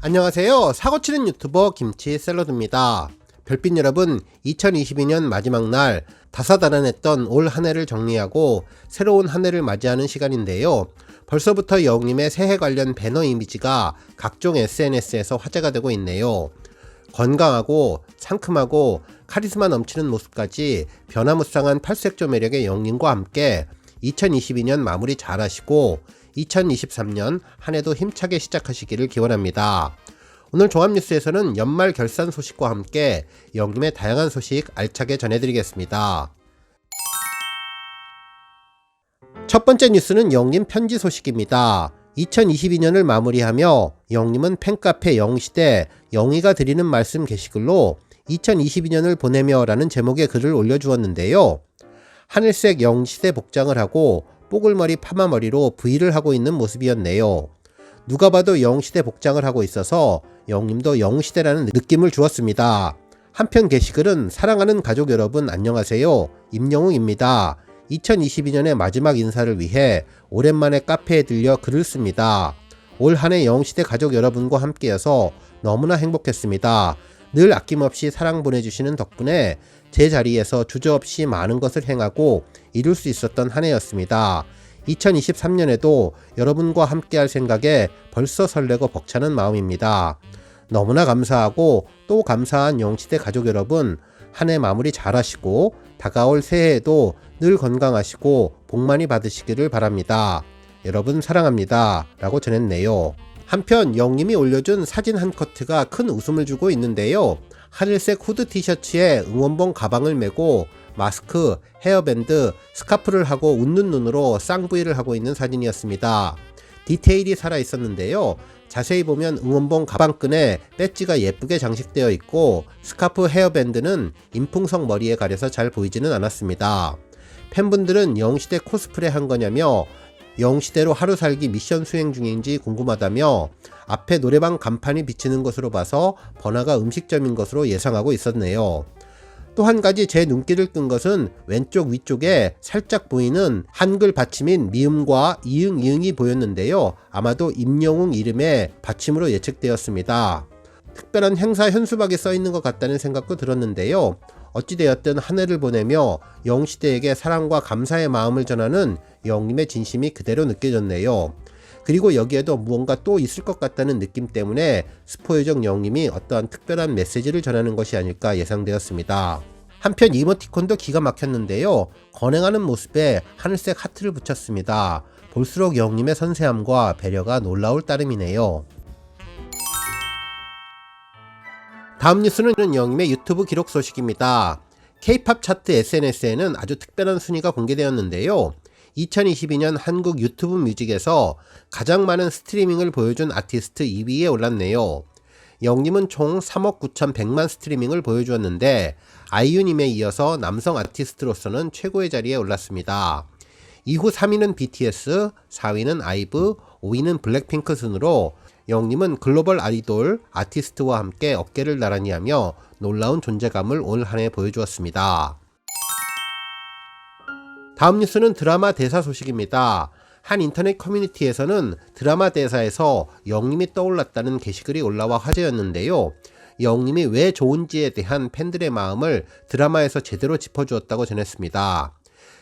안녕하세요. 사고치는 유튜버 김치샐러드입니다. 별빛 여러분, 2022년 마지막 날 다사다난했던 올 한 해를 정리하고 새로운 한 해를 맞이하는 시간인데요. 벌써부터 영님의 새해 관련 배너 이미지가 각종 SNS에서 화제가 되고 있네요. 건강하고 상큼하고 카리스마 넘치는 모습까지 변화무쌍한 팔색조 매력의 영님과 함께 2022년 마무리 잘 하시고 2023년 한 해도 힘차게 시작하시기를 기원합니다. 오늘 종합뉴스에서는 연말 결산 소식과 함께 영님의 다양한 소식 알차게 전해드리겠습니다. 첫 번째 뉴스는 영님 편지 소식입니다. 2022년을 마무리하며 영님은 팬카페 영시대 영희가 드리는 말씀 게시글로 2022년을 보내며 라는 제목의 글을 올려주었는데요. 하늘색 영시대 복장을 하고 뽀글머리 파마머리로 V를 하고 있는 모습이었네요. 누가 봐도 영시대 복장을 하고 있어서 영님도 영시대라는 느낌을 주었습니다. 한편 게시글은 사랑하는 가족 여러분 안녕하세요. 임영웅입니다. 2022년의 마지막 인사를 위해 오랜만에 카페에 들려 글을 씁니다. 올 한해 영시대 가족 여러분과 함께여서 너무나 행복했습니다. 늘 아낌없이 사랑 보내주시는 덕분에 제 자리에서 주저없이 많은 것을 행하고 이룰 수 있었던 한 해였습니다. 2023년에도 여러분과 함께할 생각에 벌써 설레고 벅차는 마음입니다. 너무나 감사하고 또 감사한 영시대 가족 여러분, 한 해 마무리 잘 하시고 다가올 새해에도 늘 건강하시고 복 많이 받으시기를 바랍니다. 여러분 사랑합니다. 라고 전했네요. 한편 영님이 올려준 사진 한 커트가 큰 웃음을 주고 있는데요. 하늘색 후드 티셔츠에 응원봉 가방을 메고 마스크, 헤어밴드, 스카프를 하고 웃는 눈으로 쌍브이를 하고 있는 사진이었습니다. 디테일이 살아있었는데요. 자세히 보면 응원봉 가방끈에 배지가 예쁘게 장식되어 있고 스카프 헤어밴드는 인풍성 머리에 가려서 잘 보이지는 않았습니다. 팬분들은 영시대 코스프레 한 거냐며 영시대로 하루 살기 미션 수행 중인지 궁금하다며 앞에 노래방 간판이 비치는 것으로 봐서 번화가 음식점인 것으로 예상하고 있었네요. 또 한 가지 제 눈길을 끈 것은 왼쪽 위쪽에 살짝 보이는 한글 받침인 미음과 이응 이응이 보였는데요. 아마도 임영웅 이름의 받침으로 예측되었습니다. 특별한 행사 현수막에 써있는 것 같다는 생각도 들었는데요. 어찌되었든 한 해를 보내며 영시대에게 사랑과 감사의 마음을 전하는 영님의 진심이 그대로 느껴졌네요. 그리고 여기에도 무언가 또 있을 것 같다는 느낌 때문에 스포요정 영님이 어떠한 특별한 메시지를 전하는 것이 아닐까 예상되었습니다. 한편 이모티콘도 기가 막혔는데요. 건행하는 모습에 하늘색 하트를 붙였습니다. 볼수록 영님의 선세함과 배려가 놀라울 따름이네요. 다음 뉴스는 영님의 유튜브 기록 소식입니다. K-POP 차트 SNS에는 아주 특별한 순위가 공개되었는데요. 2022년 한국 유튜브 뮤직에서 가장 많은 스트리밍을 보여준 아티스트 2위에 올랐네요. 영님은 총 3억 9,100만 스트리밍을 보여주었는데 아이유님에 이어서 남성 아티스트로서는 최고의 자리에 올랐습니다. 이후 3위는 BTS, 4위는 아이브, 5위는 블랙핑크 순으로 영님은 글로벌 아이돌 아티스트와 함께 어깨를 나란히 하며 놀라운 존재감을 올 한 해 보여주었습니다. 다음 뉴스는 드라마 대사 소식입니다. 한 인터넷 커뮤니티에서는 드라마 대사에서 영님이 떠올랐다는 게시글이 올라와 화제였는데요. 영님이 왜 좋은지에 대한 팬들의 마음을 드라마에서 제대로 짚어주었다고 전했습니다.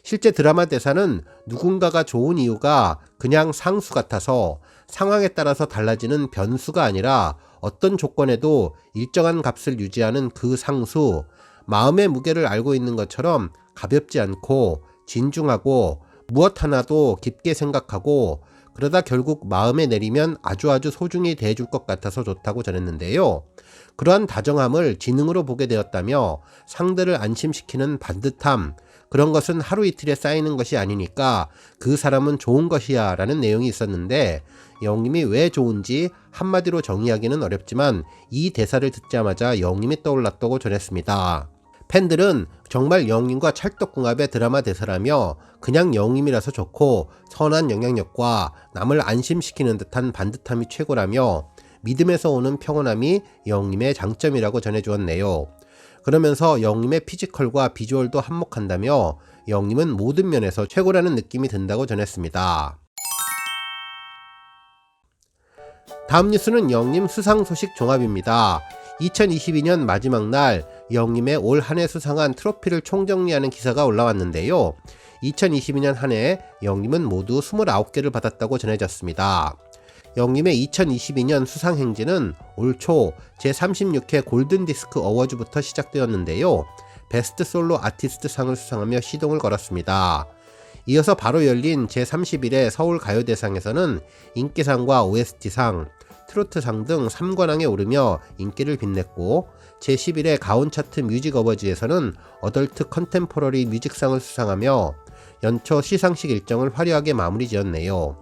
실제 드라마 대사는 누군가가 좋은 이유가 그냥 상수 같아서 상황에 따라서 달라지는 변수가 아니라 어떤 조건에도 일정한 값을 유지하는 그 상수, 마음의 무게를 알고 있는 것처럼 가볍지 않고 진중하고 무엇 하나도 깊게 생각하고 그러다 결국 마음에 내리면 아주 소중히 대해줄 것 같아서 좋다고 전했는데요. 그러한 다정함을 지능으로 보게 되었다며 상대를 안심시키는 반듯함, 그런 것은 하루 이틀에 쌓이는 것이 아니니까 그 사람은 좋은 것이야 라는 내용이 있었는데 영님이 왜 좋은지 한마디로 정의하기는 어렵지만 이 대사를 듣자마자 영님이 떠올랐다고 전했습니다. 팬들은 정말 영님과 찰떡궁합의 드라마 대사라며 그냥 영님이라서 좋고 선한 영향력과 남을 안심시키는 듯한 반듯함이 최고라며 믿음에서 오는 평온함이 영님의 장점이라고 전해주었네요. 그러면서 영님의 피지컬과 비주얼도 한몫한다며 영님은 모든 면에서 최고라는 느낌이 든다고 전했습니다. 다음 뉴스는 영림 수상 소식 종합입니다. 2022년 마지막 날 영림의 올 한 해 수상한 트로피를 총정리하는 기사가 올라왔는데요. 2022년 한 해 영림은 모두 29개를 받았다고 전해졌습니다. 영림의 2022년 수상 행진은 올 초 제36회 골든디스크 어워즈부터 시작되었는데요. 베스트 솔로 아티스트 상을 수상하며 시동을 걸었습니다. 이어서 바로 열린 제31회 서울가요대상에서는 인기상과 OST상, 트로트상 등 3관왕에 오르며 인기를 빛냈고, 제11회 가온차트 뮤직 어워즈에서는 어덜트 컨템포러리 뮤직상을 수상하며 연초 시상식 일정을 화려하게 마무리 지었네요.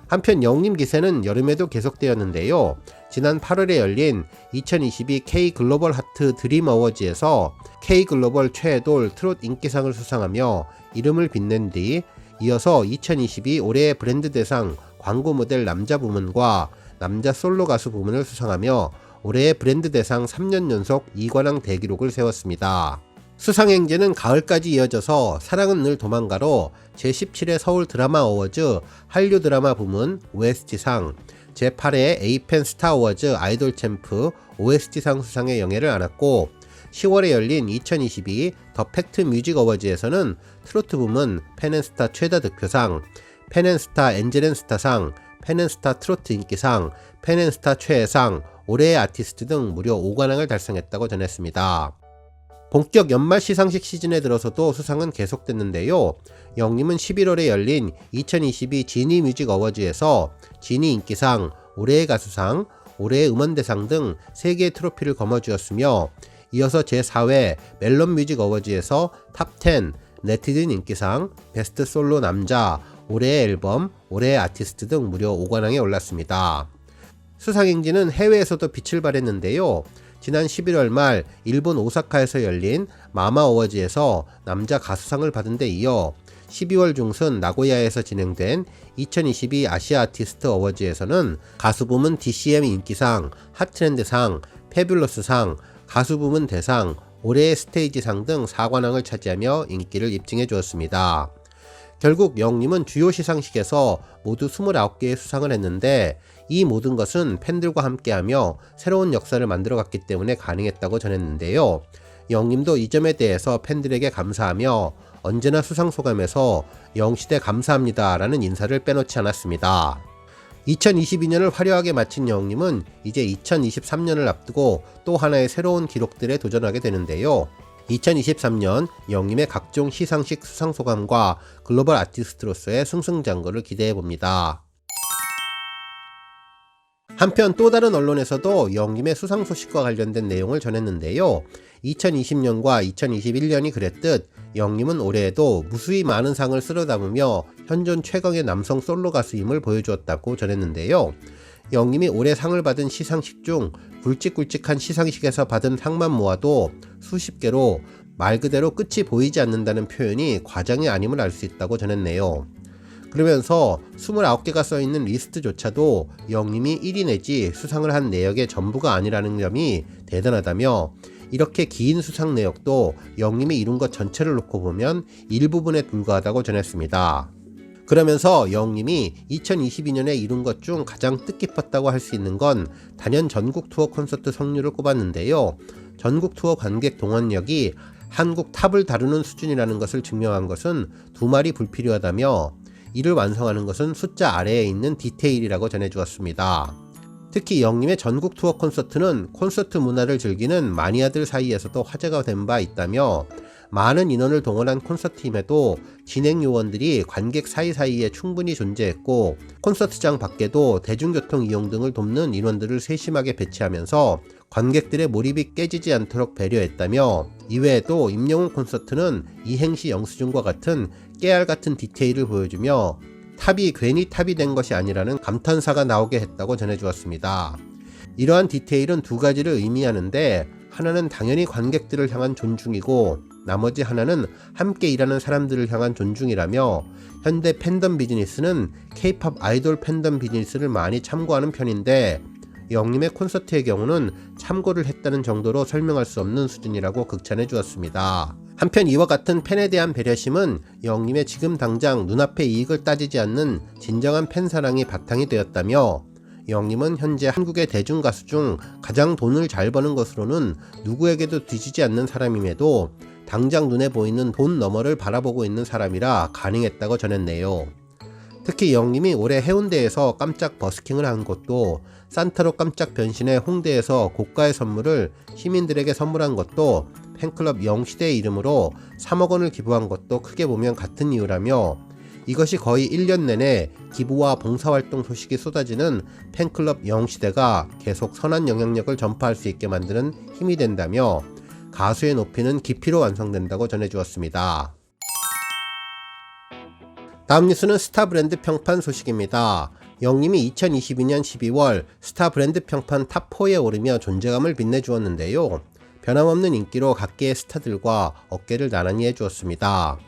한편 영림 기세는 여름에도 계속되었는데요. 지난 8월에 열린 2022 K-글로벌 하트 드림 어워즈에서 K-글로벌 최애돌 트롯 인기상을 수상하며 이름을 빛낸 뒤, 이어서 2022 올해의 브랜드 대상 광고 모델 남자 부문과 남자 솔로 가수 부문을 수상하며 올해의 브랜드 대상 3년 연속 2관왕 대기록을 세웠습니다. 수상 행진은 가을까지 이어져서 사랑은 늘 도망가로 제17회 서울 드라마 어워즈 한류 드라마 부문 OST상, 제8회 에이펜 스타 어워즈 아이돌 챔프 OST상 수상의 영예를 안았고, 10월에 열린 2022 더 팩트 뮤직 어워즈에서는 트로트 부문 펜앤스타 최다 득표상, 펜앤스타 엔젤앤스타상, 펜앤스타 트로트 인기상, 펜앤스타 최애상, 올해의 아티스트 등 무려 5관왕을 달성했다고 전했습니다. 본격 연말 시상식 시즌에 들어서도 수상은 계속됐는데요. 영림은 11월에 열린 2022 지니 뮤직 어워즈에서 지니 인기상, 올해의 가수상, 올해의 음원대상 등 3개의 트로피를 거머쥐었으며, 이어서 제4회 멜론 뮤직 어워즈에서 탑10, 네티즌 인기상, 베스트 솔로 남자, 올해의 앨범, 올해의 아티스트 등 무려 5관왕에 올랐습니다. 수상행진은 해외에서도 빛을 발했는데요. 지난 11월 말 일본 오사카에서 열린 마마 어워즈에서 남자 가수상을 받은 데 이어 12월 중순 나고야에서 진행된 2022 아시아 아티스트 어워즈에서는 가수 부문 DCM 인기상, 핫트렌드상, 패뷸러스상, 가수 부문 대상, 올해의 스테이지상 등 4관왕을 차지하며 인기를 입증해 주었습니다. 결국 영림은 주요 시상식에서 모두 29개의 수상을 했는데, 이 모든 것은 팬들과 함께하며 새로운 역사를 만들어갔기 때문에 가능했다고 전했는데요. 영림도 이 점에 대해서 팬들에게 감사하며 언제나 수상 소감에서 영시대 감사합니다 라는 인사를 빼놓지 않았습니다. 2022년을 화려하게 마친 영림은 이제 2023년을 앞두고 또 하나의 새로운 기록들에 도전하게 되는데요. 2023년 영림의 각종 시상식 수상 소감과 글로벌 아티스트로서의 승승장구를 기대해봅니다. 한편 또 다른 언론에서도 영림의 수상 소식과 관련된 내용을 전했는데요. 2020년과 2021년이 그랬듯 영림은 올해에도 무수히 많은 상을 쓸어 담으며 현존 최강의 남성 솔로 가수임을 보여주었다고 전했는데요. 영림이 올해 상을 받은 시상식 중 굵직굵직한 시상식에서 받은 상만 모아도 수십 개로 말 그대로 끝이 보이지 않는다는 표현이 과장이 아님을 알 수 있다고 전했네요. 그러면서 29개가 써있는 리스트조차도 영림이 1위 내지 수상을 한 내역의 전부가 아니라는 점이 대단하다며, 이렇게 긴 수상 내역도 영림이 이룬 것 전체를 놓고 보면 일부분에 불과하다고 전했습니다. 그러면서 영림이 2022년에 이룬 것 중 가장 뜻깊었다고 할 수 있는 건 단연 전국 투어 콘서트 성료를 꼽았는데요. 전국 투어 관객 동원력이 한국 탑을 다루는 수준이라는 것을 증명한 것은 두말이 불필요하다며, 이를 완성하는 것은 숫자 아래에 있는 디테일이라고 전해주었습니다. 특히 영림의 전국 투어 콘서트는 콘서트 문화를 즐기는 마니아들 사이에서도 화제가 된 바 있다며, 많은 인원을 동원한 콘서트임에도 진행 요원들이 관객 사이사이에 충분히 존재했고, 콘서트장 밖에도 대중교통 이용 등을 돕는 인원들을 세심하게 배치하면서 관객들의 몰입이 깨지지 않도록 배려했다며, 이외에도 임영웅 콘서트는 이행시 영수증과 같은 깨알 같은 디테일을 보여주며 탑이 괜히 탑이 된 것이 아니라는 감탄사가 나오게 했다고 전해주었습니다. 이러한 디테일은 두 가지를 의미하는데, 하나는 당연히 관객들을 향한 존중이고 나머지 하나는 함께 일하는 사람들을 향한 존중이라며, 현대 팬덤 비즈니스는 K-POP 아이돌 팬덤 비즈니스를 많이 참고하는 편인데 영림의 콘서트의 경우는 참고를 했다는 정도로 설명할 수 없는 수준이라고 극찬해 주었습니다. 한편 이와 같은 팬에 대한 배려심은 영림의 지금 당장 눈앞의 이익을 따지지 않는 진정한 팬사랑이 바탕이 되었다며, 영님은 현재 한국의 대중 가수 중 가장 돈을 잘 버는 것으로는 누구에게도 뒤지지 않는 사람임에도 당장 눈에 보이는 돈 너머를 바라보고 있는 사람이라 가능했다고 전했네요. 특히 영님이 올해 해운대에서 깜짝 버스킹을 한 것도, 산타로 깜짝 변신해 홍대에서 고가의 선물을 시민들에게 선물한 것도, 팬클럽 영시대의 이름으로 3억 원을 기부한 것도 크게 보면 같은 이유라며, 이것이 거의 1년 내내 기부와 봉사활동 소식이 쏟아지는 팬클럽 영시대가 계속 선한 영향력을 전파할 수 있게 만드는 힘이 된다며 가수의 높이는 깊이로 완성된다고 전해주었습니다. 다음 뉴스는 스타 브랜드 평판 소식입니다. 영님이 2022년 12월 스타 브랜드 평판 탑4에 오르며 존재감을 빛내주었는데요. 변함없는 인기로 각계의 스타들과 어깨를 나란히 해주었습니다.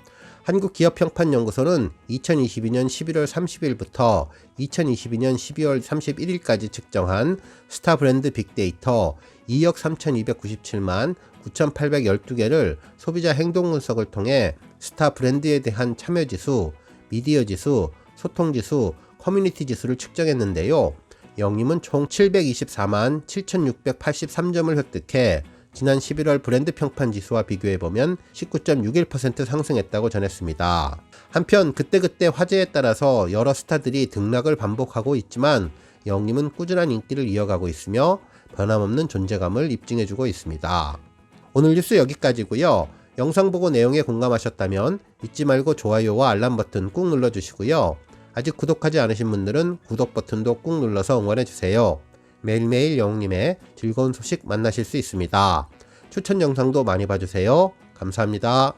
한국기업평판연구소는 2022년 11월 30일부터 2022년 12월 31일까지 측정한 스타 브랜드 빅데이터 2억 3,297만 9,812개를 소비자 행동 분석을 통해 스타 브랜드에 대한 참여지수, 미디어지수, 소통지수, 커뮤니티 지수를 측정했는데요. 영님은 총 724만 7,683점을 획득해 지난 11월 브랜드 평판 지수와 비교해보면 19.61% 상승했다고 전했습니다. 한편 그때그때 화제에 따라서 여러 스타들이 등락을 반복하고 있지만 영님은 꾸준한 인기를 이어가고 있으며 변함없는 존재감을 입증해주고 있습니다. 오늘 뉴스 여기까지고요. 영상 보고 내용에 공감하셨다면 잊지 말고 좋아요와 알람 버튼 꾹 눌러주시고요. 아직 구독하지 않으신 분들은 구독 버튼도 꾹 눌러서 응원해주세요. 매일매일 영웅님의 즐거운 소식 만나실 수 있습니다. 추천 영상도 많이 봐주세요. 감사합니다.